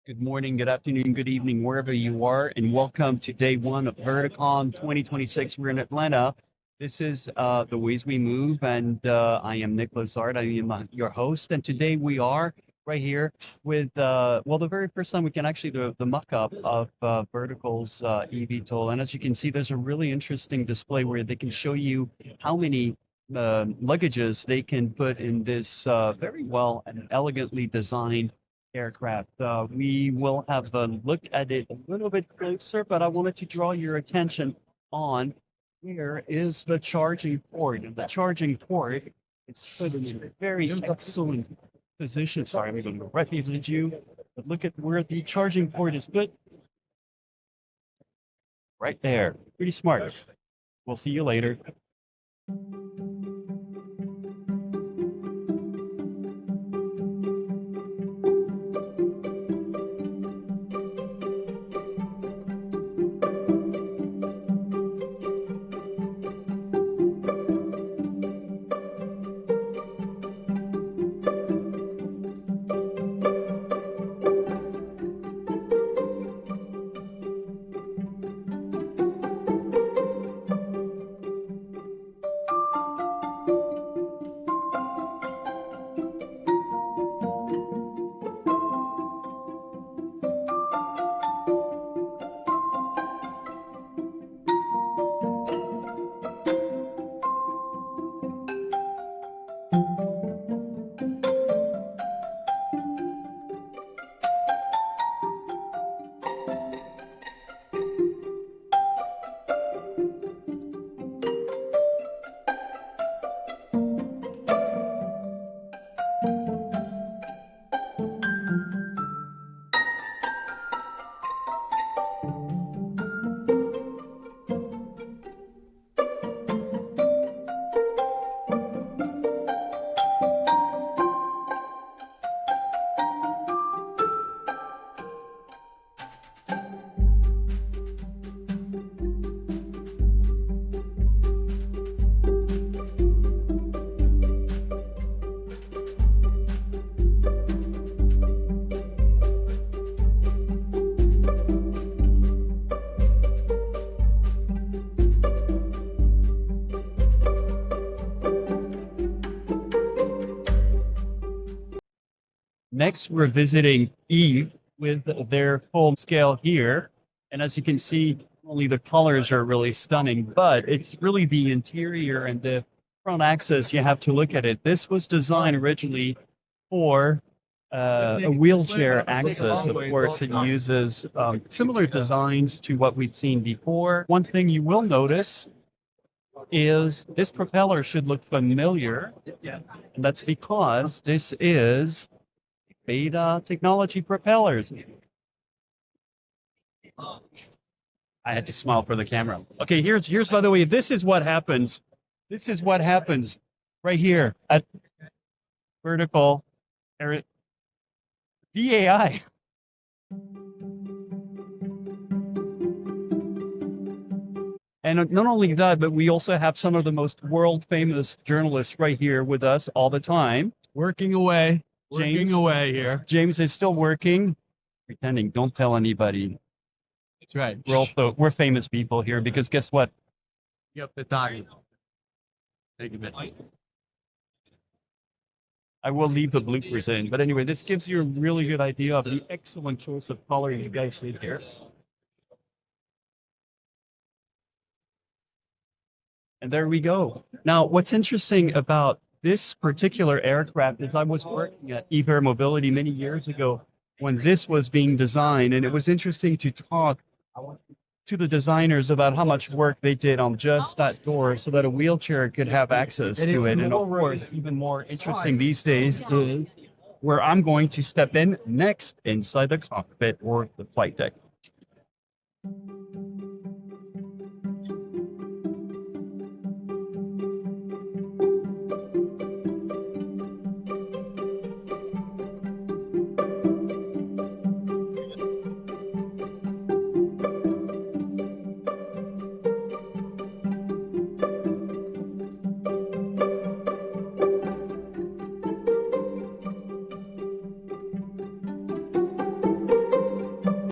Good morning, good afternoon, good evening, wherever you are, and welcome to day one of Verticon 2026. We're in Atlanta. This is The Ways We Move, and I am Nick Lazard. I am your host, and today we are right here with, well, the very first time we can actually do the mock-up of Vertical's eVTOL. And as you can see, there's a really interesting display where they can show you how many luggages they can put in this very well and elegantly designed aircraft. We will have a look at it a little bit closer, but I wanted to draw your attention on where is the charging port. And the charging port is put in a very excellent position. Sorry, I'm going to go right behind you. But look at where the charging port is put. Right there. Pretty smart. We'll see you later. Next, we're visiting Eve with their full scale here. And as you can see, only the colors are really stunning, but it's really the interior and the front axis you have to look at it. This was designed originally for a wheelchair axis. Of course, it uses similar designs to what we've seen before. One thing you will notice is this propeller should look familiar, and that's because this is beta technology propellers. I had to smile for the camera. Okay, here's by the way, this is what happens. This is what happens right here at Vertical DAI. And not only that, but we also have some of the most world famous journalists right here with us all the time. Working away. Working away here. James is still working, pretending, don't tell anybody. That's right. We're famous people here because guess what? Yep, the talking. Thank you, man. I will leave the bloopers in. But anyway, this gives you a really good idea of the excellent choice of color you guys did here. And there we go. Now, what's interesting about this particular aircraft is I was working at eVTOL Mobility many years ago when this was being designed, and it was interesting to talk to the designers about how much work they did on just that door so that a wheelchair could have access to it. And of course, even more interesting these days is where I'm going to step in next inside the cockpit or the flight deck.